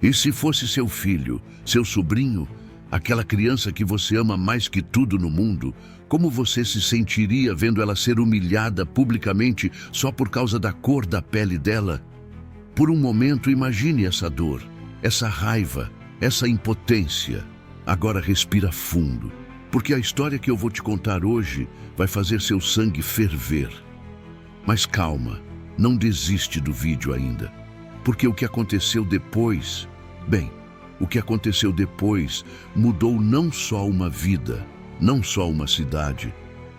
E se fosse seu filho, seu sobrinho, aquela criança que você ama mais que tudo no mundo, como você se sentiria vendo ela ser humilhada publicamente só por causa da cor da pele dela? Por um momento, imagine essa dor, essa raiva, essa impotência. Agora respira fundo, porque a história que eu vou te contar hoje vai fazer seu sangue ferver. Mas calma, não desiste do vídeo ainda, porque o que aconteceu depois, o que aconteceu depois mudou não só uma vida, não só uma cidade,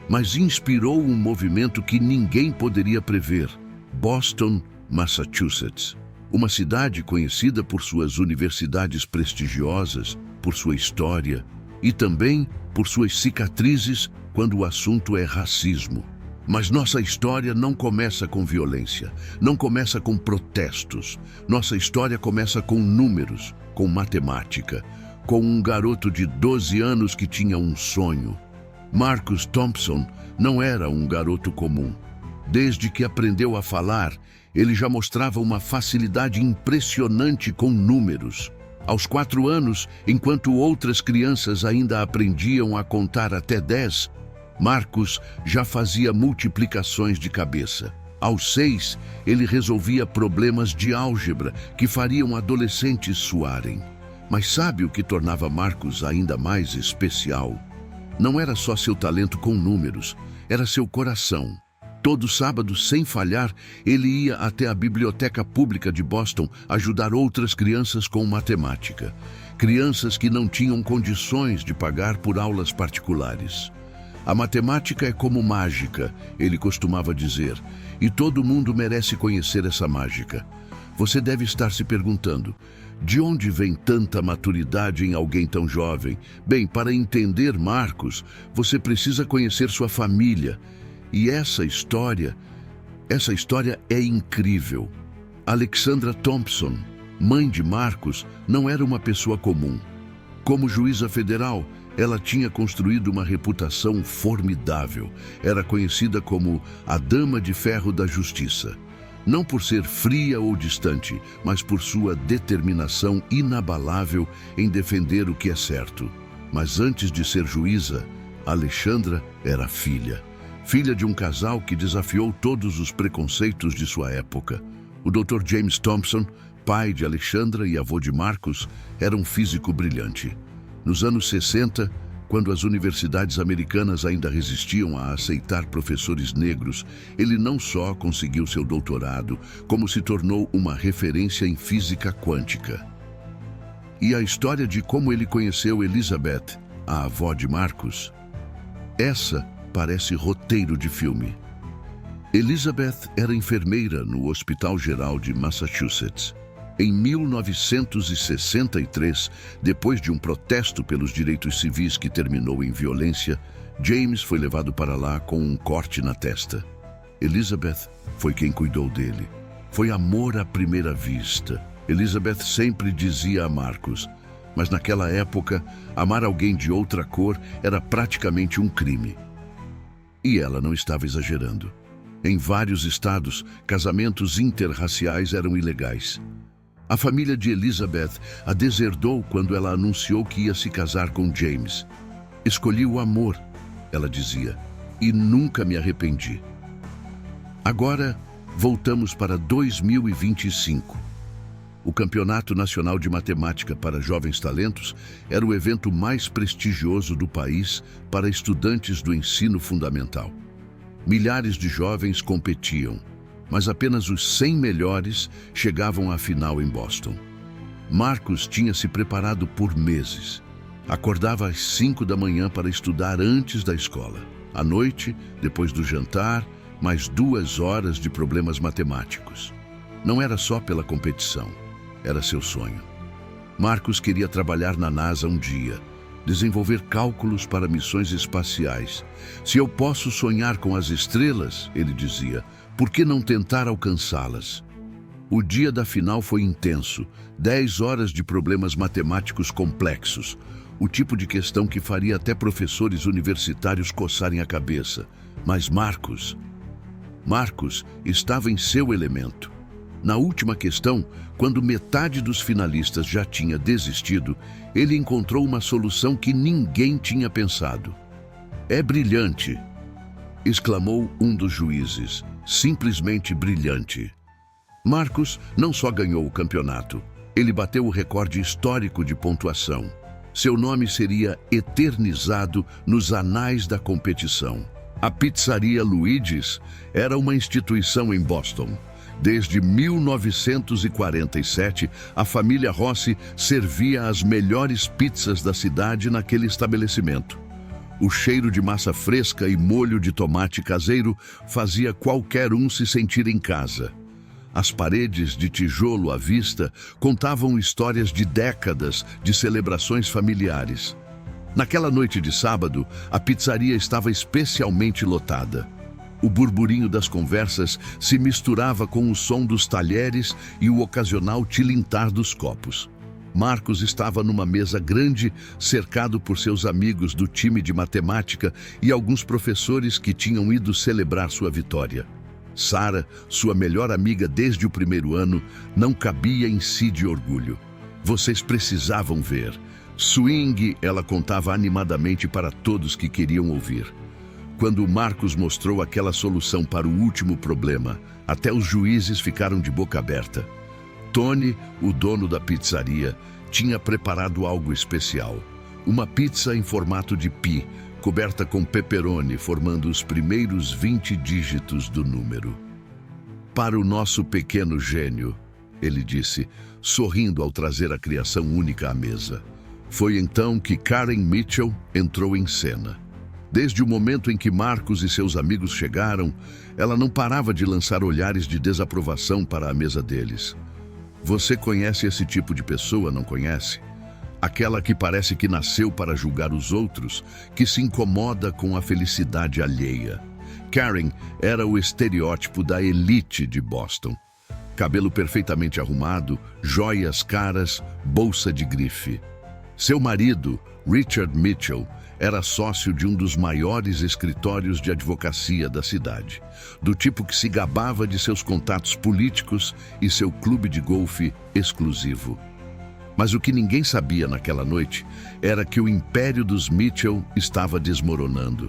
mas inspirou um movimento que ninguém poderia prever: Boston, Massachusetts. Uma cidade conhecida por suas universidades prestigiosas, por sua história e também por suas cicatrizes quando o assunto é racismo. Mas nossa história não começa com violência, não começa com protestos. Nossa história começa com números, com matemática, com um garoto de 12 anos que tinha um sonho. Marcus Thompson não era um garoto comum. Desde que aprendeu a falar, ele já mostrava uma facilidade impressionante com números. Aos 4 anos, enquanto outras crianças ainda aprendiam a contar até 10, Marcus já fazia multiplicações de cabeça. Aos 6, ele resolvia problemas de álgebra que fariam adolescentes suarem. Mas sabe o que tornava Marcus ainda mais especial? Não era só seu talento com números, era seu coração. Todo sábado, sem falhar, ele ia até a biblioteca pública de Boston ajudar outras crianças com matemática. Crianças que não tinham condições de pagar por aulas particulares. A matemática é como mágica, ele costumava dizer, e todo mundo merece conhecer essa mágica. Você deve estar se perguntando: de onde vem tanta maturidade em alguém tão jovem? Para entender Marcus, você precisa conhecer sua família. E essa história é incrível. Alexandra Thompson, mãe de Marcus, não era uma pessoa comum. Como juíza federal, ela tinha construído uma reputação formidável. Era conhecida como a Dama de Ferro da Justiça. Não por ser fria ou distante, mas por sua determinação inabalável em defender o que é certo. Mas antes de ser juíza, Alexandra era filha. Filha de um casal que desafiou todos os preconceitos de sua época. O Dr. James Thompson, pai de Alexandra e avô de Marcus, era um físico brilhante. Nos anos 60, quando as universidades americanas ainda resistiam a aceitar professores negros, ele não só conseguiu seu doutorado, como se tornou uma referência em física quântica. E a história de como ele conheceu Elizabeth, a avó de Marcus, essa parece roteiro de filme. Elizabeth era enfermeira no Hospital Geral de Massachusetts. Em 1963, depois de um protesto pelos direitos civis que terminou em violência, James foi levado para lá com um corte na testa. Elizabeth foi quem cuidou dele. Foi amor à primeira vista. Elizabeth sempre dizia a Marcus, mas naquela época, amar alguém de outra cor era praticamente um crime. E ela não estava exagerando. Em vários estados, casamentos interraciais eram ilegais. A família de Elizabeth a deserdou quando ela anunciou que ia se casar com James. Escolhi o amor, ela dizia, e nunca me arrependi. Agora, voltamos para 2025. O Campeonato Nacional de Matemática para Jovens Talentos era o evento mais prestigioso do país para estudantes do ensino fundamental. Milhares de jovens competiam, mas apenas os 100 melhores chegavam à final em Boston. Marcus tinha se preparado por meses. Acordava às 5 da manhã para estudar antes da escola. À noite, depois do jantar, mais 2 horas de problemas matemáticos. Não era só pela competição, era seu sonho. Marcus queria trabalhar na NASA um dia, desenvolver cálculos para missões espaciais. Se eu posso sonhar com as estrelas, ele dizia, por que não tentar alcançá-las? O dia da final foi intenso, 10 horas de problemas matemáticos complexos, o tipo de questão que faria até professores universitários coçarem a cabeça. Mas Marcus estava em seu elemento. Na última questão, quando metade dos finalistas já tinha desistido, ele encontrou uma solução que ninguém tinha pensado. "É brilhante!" exclamou um dos juízes. "Simplesmente brilhante!" Marcus não só ganhou o campeonato, ele bateu o recorde histórico de pontuação. Seu nome seria eternizado nos anais da competição. A pizzaria Luigi's era uma instituição em Boston. Desde 1947, a família Rossi servia as melhores pizzas da cidade naquele estabelecimento. O cheiro de massa fresca e molho de tomate caseiro fazia qualquer um se sentir em casa. As paredes de tijolo à vista contavam histórias de décadas de celebrações familiares. Naquela noite de sábado, a pizzaria estava especialmente lotada. O burburinho das conversas se misturava com o som dos talheres e o ocasional tilintar dos copos. Marcos estava numa mesa grande, cercado por seus amigos do time de matemática e alguns professores que tinham ido celebrar sua vitória. Sarah, sua melhor amiga desde o primeiro ano, não cabia em si de orgulho. "Vocês precisavam ver. Swing", ela contava animadamente para todos que queriam ouvir. Quando Marcos mostrou aquela solução para o último problema, até os juízes ficaram de boca aberta. Tony, o dono da pizzaria, tinha preparado algo especial. Uma pizza em formato de pi, coberta com pepperoni, formando os primeiros 20 dígitos do número. "Para o nosso pequeno gênio", ele disse, sorrindo ao trazer a criação única à mesa. Foi então que Karen Mitchell entrou em cena. Desde o momento em que Marcos e seus amigos chegaram, ela não parava de lançar olhares de desaprovação para a mesa deles. "Você conhece esse tipo de pessoa, não conhece? Aquela que parece que nasceu para julgar os outros, que se incomoda com a felicidade alheia." Karen era o estereótipo da elite de Boston. Cabelo perfeitamente arrumado, joias caras, bolsa de grife. Seu marido, Richard Mitchell, era sócio de um dos maiores escritórios de advocacia da cidade, do tipo que se gabava de seus contatos políticos e seu clube de golfe exclusivo. Mas o que ninguém sabia naquela noite era que o império dos Mitchell estava desmoronando.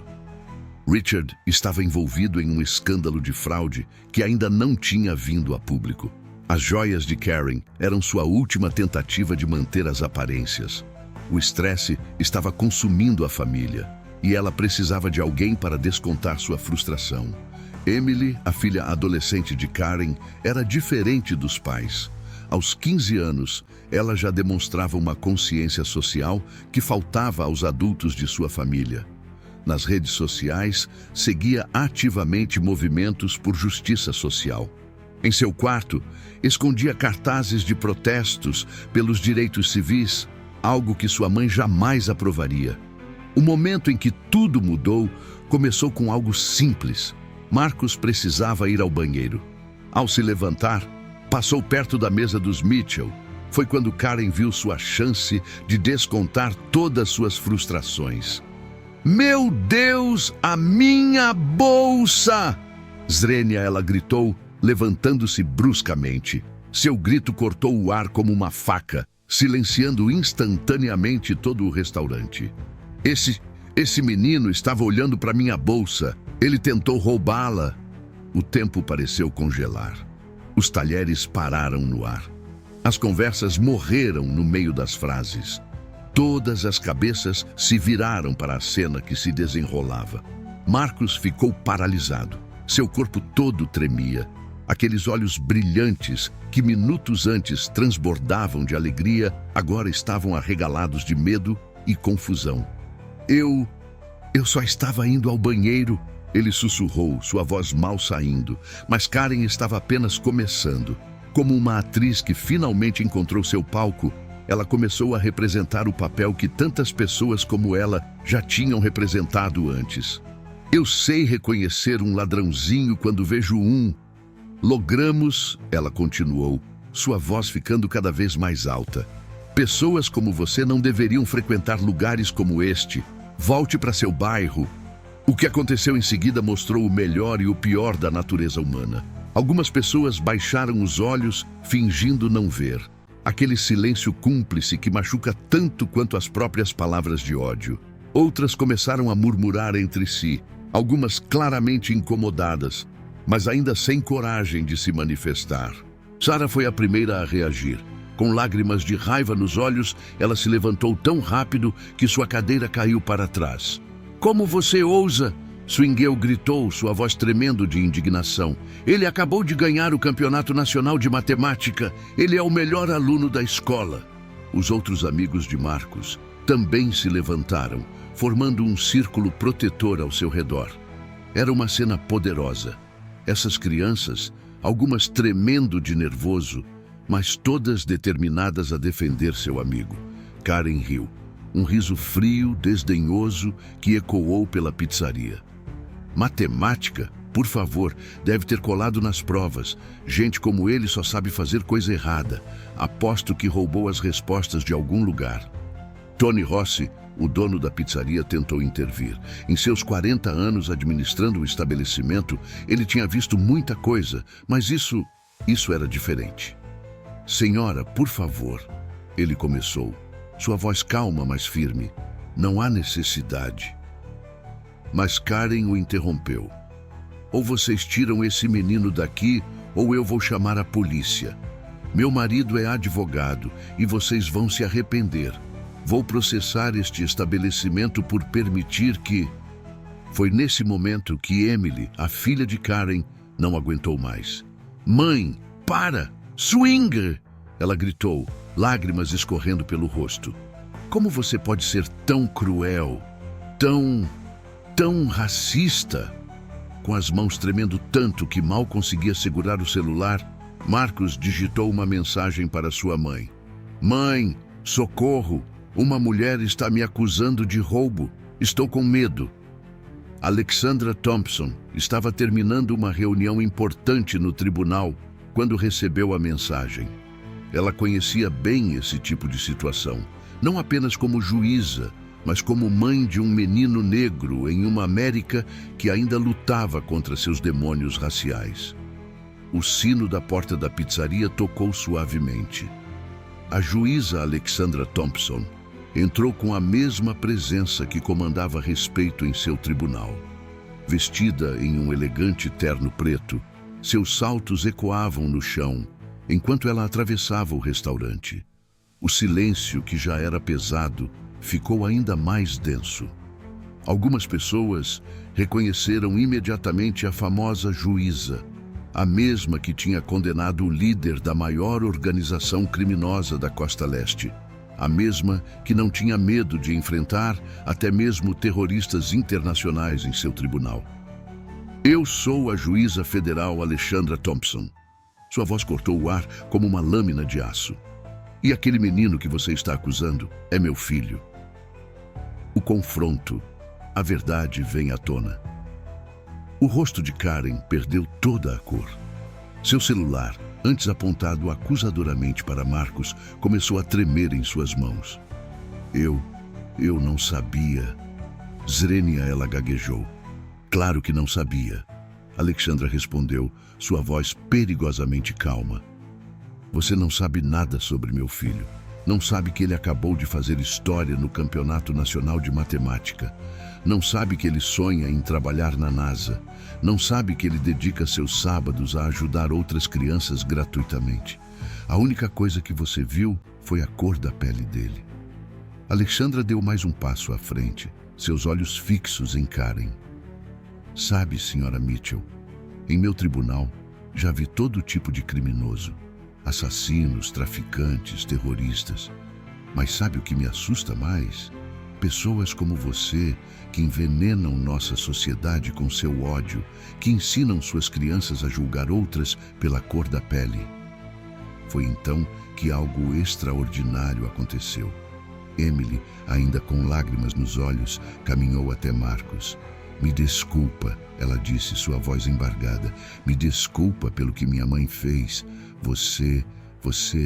Richard estava envolvido em um escândalo de fraude que ainda não tinha vindo a público. As joias de Karen eram sua última tentativa de manter as aparências. O estresse estava consumindo a família e ela precisava de alguém para descontar sua frustração. Emily, a filha adolescente de Karen, era diferente dos pais. Aos 15 anos, ela já demonstrava uma consciência social que faltava aos adultos de sua família. Nas redes sociais, seguia ativamente movimentos por justiça social. Em seu quarto, escondia cartazes de protestos pelos direitos civis, algo que sua mãe jamais aprovaria. O momento em que tudo mudou começou com algo simples. Marcos precisava ir ao banheiro. Ao se levantar, passou perto da mesa dos Mitchell. Foi quando Karen viu sua chance de descontar todas suas frustrações. "Meu Deus, a minha bolsa!" Zrenia, ela gritou, levantando-se bruscamente. Seu grito cortou o ar como uma faca, silenciando instantaneamente todo o restaurante. Esse menino estava olhando para minha bolsa. Ele tentou roubá-la." O tempo pareceu congelar. Os talheres pararam no ar. As conversas morreram no meio das frases. Todas as cabeças se viraram para a cena que se desenrolava. Marcos ficou paralisado. Seu corpo todo tremia. Aqueles olhos brilhantes que minutos antes transbordavam de alegria, agora estavam arregalados de medo e confusão. Eu só estava indo ao banheiro", ele sussurrou, sua voz mal saindo, mas Karen estava apenas começando. Como uma atriz que finalmente encontrou seu palco, ela começou a representar o papel que tantas pessoas como ela já tinham representado antes. "Eu sei reconhecer um ladrãozinho quando vejo um. Logramos", ela continuou, sua voz ficando cada vez mais alta. "Pessoas como você não deveriam frequentar lugares como este. Volte para seu bairro." O que aconteceu em seguida mostrou o melhor e o pior da natureza humana. Algumas pessoas baixaram os olhos, fingindo não ver. Aquele silêncio cúmplice que machuca tanto quanto as próprias palavras de ódio. Outras começaram a murmurar entre si, algumas claramente incomodadas, mas ainda sem coragem de se manifestar. Sarah foi a primeira a reagir. Com lágrimas de raiva nos olhos, ela se levantou tão rápido que sua cadeira caiu para trás. "Como você ousa?" Swingueu gritou, sua voz tremendo de indignação. "Ele acabou de ganhar o Campeonato Nacional de Matemática. Ele é o melhor aluno da escola." Os outros amigos de Marcos também se levantaram, formando um círculo protetor ao seu redor. Era uma cena poderosa. Essas crianças, algumas tremendo de nervoso, mas todas determinadas a defender seu amigo. Karen riu. Um riso frio, desdenhoso, que ecoou pela pizzaria. "Matemática? Por favor, deve ter colado nas provas. Gente como ele só sabe fazer coisa errada. Aposto que roubou as respostas de algum lugar." Tony Rossi, o dono da pizzaria, tentou intervir. Em seus 40 anos administrando o estabelecimento, ele tinha visto muita coisa, mas isso era diferente. "Senhora, por favor," ele começou, sua voz calma, mas firme. "Não há necessidade." Mas Karen o interrompeu. "Ou vocês tiram esse menino daqui, ou eu vou chamar a polícia. Meu marido é advogado e vocês vão se arrepender. Vou processar este estabelecimento por permitir que..." Foi nesse momento que Emily, a filha de Karen, não aguentou mais. "Mãe, para! Swinger!" ela gritou, lágrimas escorrendo pelo rosto. "Como você pode ser tão cruel, tão racista?" Com as mãos tremendo tanto que mal conseguia segurar o celular, Marcos digitou uma mensagem para sua mãe. "Mãe, socorro! Uma mulher está me acusando de roubo. Estou com medo." Alexandra Thompson estava terminando uma reunião importante no tribunal quando recebeu a mensagem. Ela conhecia bem esse tipo de situação, não apenas como juíza, mas como mãe de um menino negro em uma América que ainda lutava contra seus demônios raciais. O sino da porta da pizzaria tocou suavemente. A juíza Alexandra Thompson entrou com a mesma presença que comandava respeito em seu tribunal. Vestida em um elegante terno preto, seus saltos ecoavam no chão enquanto ela atravessava o restaurante. O silêncio, que já era pesado, ficou ainda mais denso. Algumas pessoas reconheceram imediatamente a famosa juíza, a mesma que tinha condenado o líder da maior organização criminosa da Costa Leste, a mesma que não tinha medo de enfrentar até mesmo terroristas internacionais em seu tribunal. "Eu sou a juíza federal Alexandra Thompson." Sua voz cortou o ar como uma lâmina de aço. "E aquele menino que você está acusando é meu filho." O confronto, a verdade vem à tona. O rosto de Karen perdeu toda a cor. Seu celular, antes apontado acusadoramente para Marcos, começou a tremer em suas mãos. Eu não sabia." "Zrenia," ela gaguejou. "Claro que não sabia." Alexandra respondeu, sua voz perigosamente calma. "Você não sabe nada sobre meu filho. Não sabe que ele acabou de fazer história no Campeonato Nacional de Matemática. Não sabe que ele sonha em trabalhar na NASA. Não sabe que ele dedica seus sábados a ajudar outras crianças gratuitamente. A única coisa que você viu foi a cor da pele dele." Alexandra deu mais um passo à frente, seus olhos fixos em Karen. "Sabe, senhora Mitchell, em meu tribunal já vi todo tipo de criminoso. Assassinos, traficantes, terroristas. Mas sabe o que me assusta mais? Pessoas como você, que envenenam nossa sociedade com seu ódio, que ensinam suas crianças a julgar outras pela cor da pele." Foi então que algo extraordinário aconteceu. Emily, ainda com lágrimas nos olhos, caminhou até Marcos. "Me desculpa," ela disse, sua voz embargada. "Me desculpa pelo que minha mãe fez. Você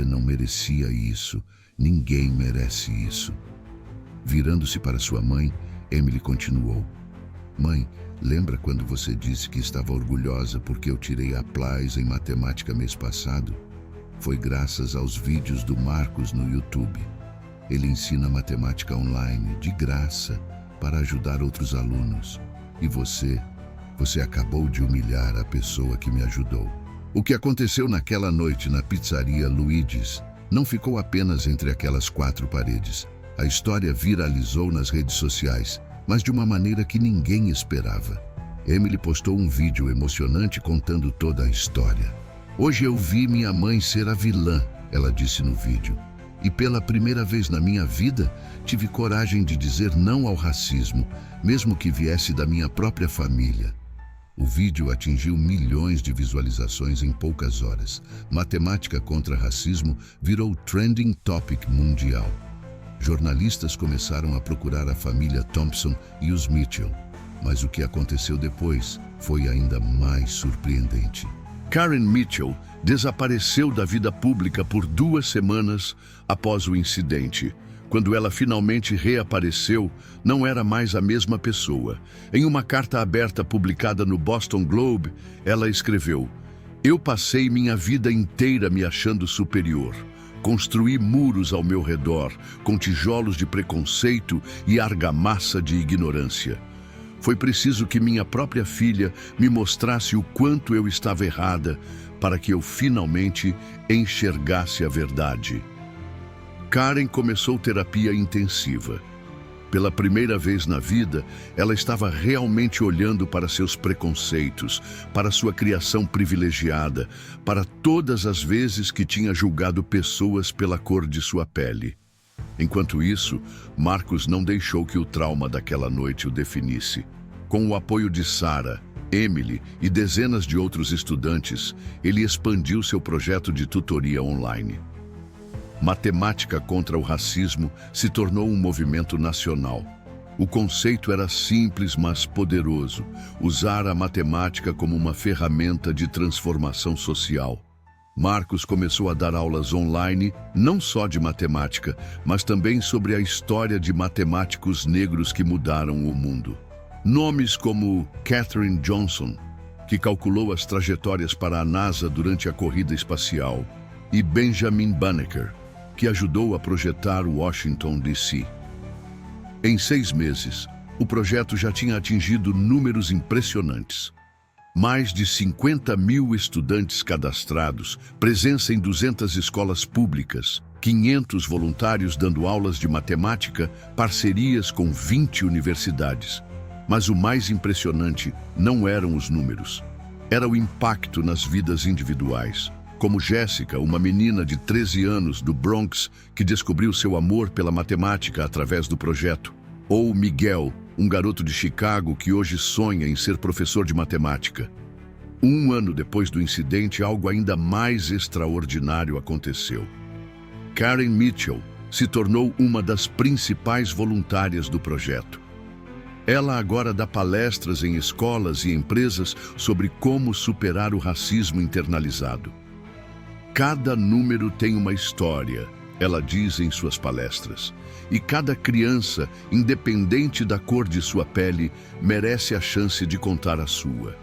não merecia isso. Ninguém merece isso." Virando-se para sua mãe, Emily continuou. Mãe, lembra quando você disse que estava orgulhosa porque eu tirei A+ em matemática mês passado? Foi graças aos vídeos do Marcos no YouTube. Ele ensina matemática online, de graça, para ajudar outros alunos. E você acabou de humilhar a pessoa que me ajudou. O que aconteceu naquela noite na pizzaria Luigi's não ficou apenas entre aquelas 4 paredes. A história viralizou nas redes sociais, mas de uma maneira que ninguém esperava. Emily postou um vídeo emocionante contando toda a história. Hoje eu vi minha mãe ser a vilã, ela disse no vídeo. E pela primeira vez na minha vida, tive coragem de dizer não ao racismo, mesmo que viesse da minha própria família. O vídeo atingiu milhões de visualizações em poucas horas. Matemática contra racismo virou trending topic mundial. Jornalistas começaram a procurar a família Thompson e os Mitchell. Mas o que aconteceu depois foi ainda mais surpreendente. Karen Mitchell desapareceu da vida pública por 2 semanas após o incidente. Quando ela finalmente reapareceu, não era mais a mesma pessoa. Em uma carta aberta publicada no Boston Globe, ela escreveu: "Eu passei minha vida inteira me achando superior. Construí muros ao meu redor, com tijolos de preconceito e argamassa de ignorância. Foi preciso que minha própria filha me mostrasse o quanto eu estava errada para que eu finalmente enxergasse a verdade." Karen começou terapia intensiva. Pela primeira vez na vida, ela estava realmente olhando para seus preconceitos, para sua criação privilegiada, para todas as vezes que tinha julgado pessoas pela cor de sua pele. Enquanto isso, Marcos não deixou que o trauma daquela noite o definisse. Com o apoio de Sarah, Emily e dezenas de outros estudantes, ele expandiu seu projeto de tutoria online. Matemática contra o racismo se tornou um movimento nacional. O conceito era simples, mas poderoso: usar a matemática como uma ferramenta de transformação social. Marcos começou a dar aulas online, não só de matemática, mas também sobre a história de matemáticos negros que mudaram o mundo. Nomes como Katherine Johnson, que calculou as trajetórias para a NASA durante a corrida espacial, e Benjamin Banneker, que ajudou a projetar Washington, D.C. Em 6 meses, o projeto já tinha atingido números impressionantes. Mais de 50.000 estudantes cadastrados, presença em 200 escolas públicas, 500 voluntários dando aulas de matemática, parcerias com 20 universidades. Mas o mais impressionante não eram os números. Era o impacto nas vidas individuais. Como Jéssica, uma menina de 13 anos do Bronx que descobriu seu amor pela matemática através do projeto. Ou Miguel, um garoto de Chicago que hoje sonha em ser professor de matemática. 1 ano depois do incidente, algo ainda mais extraordinário aconteceu. Karen Mitchell se tornou uma das principais voluntárias do projeto. Ela agora dá palestras em escolas e empresas sobre como superar o racismo internalizado. Cada número tem uma história, ela diz em suas palestras. E cada criança, independente da cor de sua pele, merece a chance de contar a sua.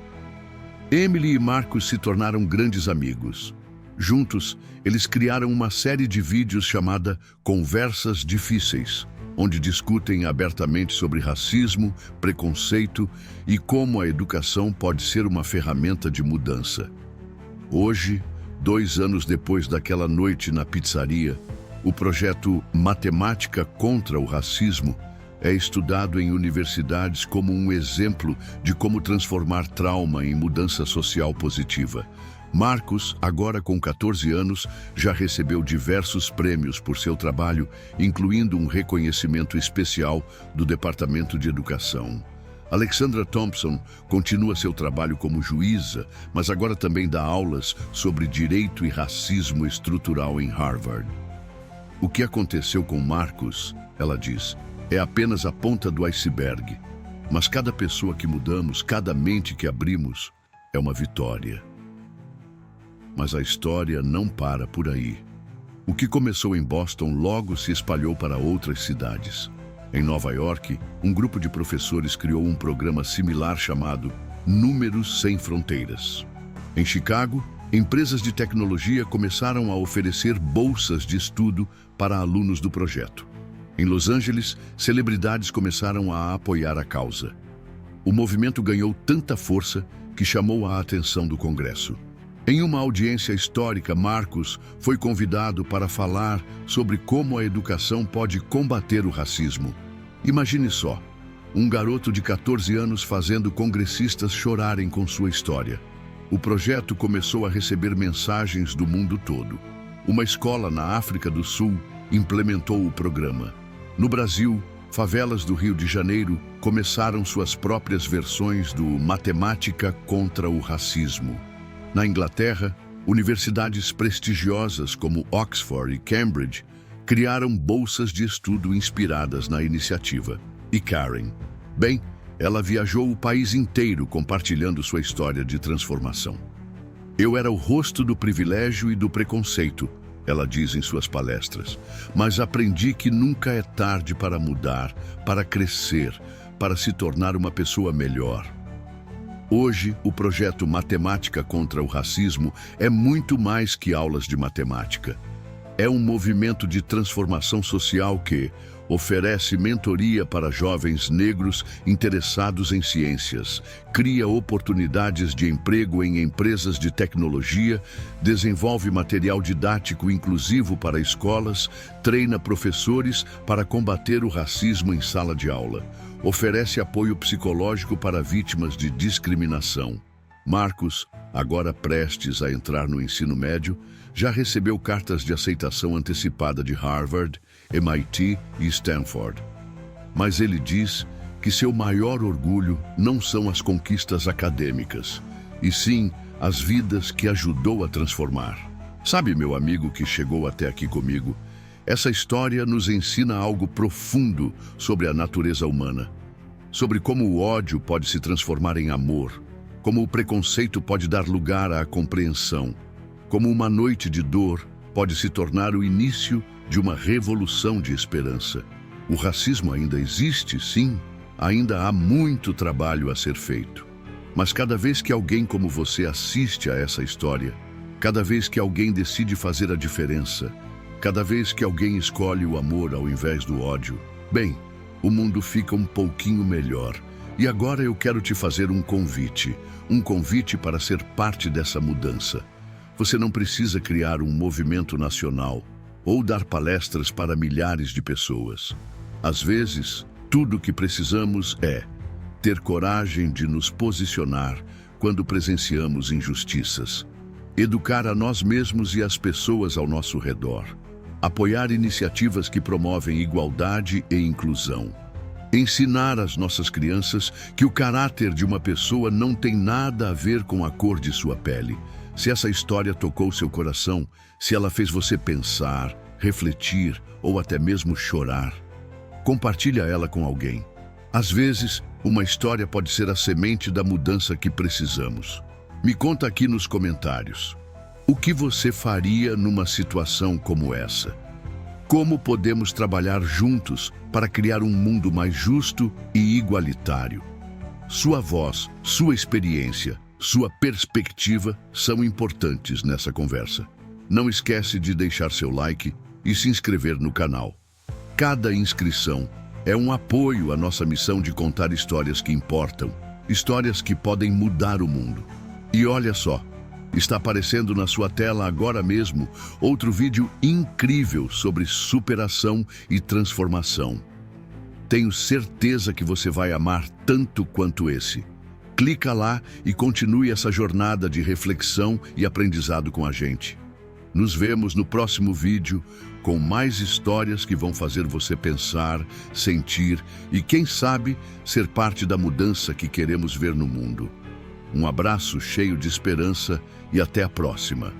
Emily e Marcos se tornaram grandes amigos. Juntos, eles criaram uma série de vídeos chamada Conversas Difíceis, onde discutem abertamente sobre racismo, preconceito e como a educação pode ser uma ferramenta de mudança. Hoje, 2 anos depois daquela noite na pizzaria, o projeto Matemática contra o Racismo é estudado em universidades como um exemplo de como transformar trauma em mudança social positiva. Marcos, agora com 14 anos, já recebeu diversos prêmios por seu trabalho, incluindo um reconhecimento especial do Departamento de Educação. Alexandra Thompson continua seu trabalho como juíza, mas agora também dá aulas sobre direito e racismo estrutural em Harvard. O que aconteceu com Marcos, ela diz, é apenas a ponta do iceberg. Mas cada pessoa que mudamos, cada mente que abrimos, é uma vitória. Mas a história não para por aí. O que começou em Boston logo se espalhou para outras cidades. Em Nova York, um grupo de professores criou um programa similar chamado Números Sem Fronteiras. Em Chicago, empresas de tecnologia começaram a oferecer bolsas de estudo para alunos do projeto. Em Los Angeles, celebridades começaram a apoiar a causa. O movimento ganhou tanta força que chamou a atenção do Congresso. Em uma audiência histórica, Marcos foi convidado para falar sobre como a educação pode combater o racismo. Imagine só, um garoto de 14 anos fazendo congressistas chorarem com sua história. O projeto começou a receber mensagens do mundo todo. Uma escola na África do Sul implementou o programa. No Brasil, favelas do Rio de Janeiro começaram suas próprias versões do Matemática contra o Racismo. Na Inglaterra, universidades prestigiosas como Oxford e Cambridge criaram bolsas de estudo inspiradas na iniciativa. E Karen? Bem, ela viajou o país inteiro compartilhando sua história de transformação. Eu era o rosto do privilégio e do preconceito, ela diz em suas palestras, mas aprendi que nunca é tarde para mudar, para crescer, para se tornar uma pessoa melhor. Hoje, o projeto Matemática contra o Racismo é muito mais que aulas de matemática. É um movimento de transformação social que oferece mentoria para jovens negros interessados em ciências, cria oportunidades de emprego em empresas de tecnologia, desenvolve material didático inclusivo para escolas, treina professores para combater o racismo em sala de aula, oferece apoio psicológico para vítimas de discriminação. Marcos, agora prestes a entrar no ensino médio, já recebeu cartas de aceitação antecipada de Harvard, MIT e Stanford. Mas ele diz que seu maior orgulho não são as conquistas acadêmicas, e sim as vidas que ajudou a transformar. Sabe, meu amigo que chegou até aqui comigo, essa história nos ensina algo profundo sobre a natureza humana, sobre como o ódio pode se transformar em amor, como o preconceito pode dar lugar à compreensão, como uma noite de dor pode se tornar o início de uma revolução de esperança. O racismo ainda existe, sim, ainda há muito trabalho a ser feito. Mas cada vez que alguém como você assiste a essa história, cada vez que alguém decide fazer a diferença, cada vez que alguém escolhe o amor ao invés do ódio, bem, o mundo fica um pouquinho melhor. E agora eu quero te fazer um convite para ser parte dessa mudança. Você não precisa criar um movimento nacional ou dar palestras para milhares de pessoas. Às vezes, tudo o que precisamos é ter coragem de nos posicionar quando presenciamos injustiças, educar a nós mesmos e as pessoas ao nosso redor, apoiar iniciativas que promovem igualdade e inclusão, ensinar às nossas crianças que o caráter de uma pessoa não tem nada a ver com a cor de sua pele. Se essa história tocou seu coração, se ela fez você pensar, refletir ou até mesmo chorar, compartilha ela com alguém. Às vezes, uma história pode ser a semente da mudança que precisamos. Me conta aqui nos comentários. O que você faria numa situação como essa? Como podemos trabalhar juntos para criar um mundo mais justo e igualitário? Sua voz, sua experiência, sua perspectiva são importantes nessa conversa. Não esquece de deixar seu like e se inscrever no canal. Cada inscrição é um apoio à nossa missão de contar histórias que importam, histórias que podem mudar o mundo. E olha só, está aparecendo na sua tela agora mesmo outro vídeo incrível sobre superação e transformação. Tenho certeza que você vai amar tanto quanto esse. Clica lá e continue essa jornada de reflexão e aprendizado com a gente. Nos vemos no próximo vídeo com mais histórias que vão fazer você pensar, sentir e, quem sabe, ser parte da mudança que queremos ver no mundo. Um abraço cheio de esperança e até a próxima.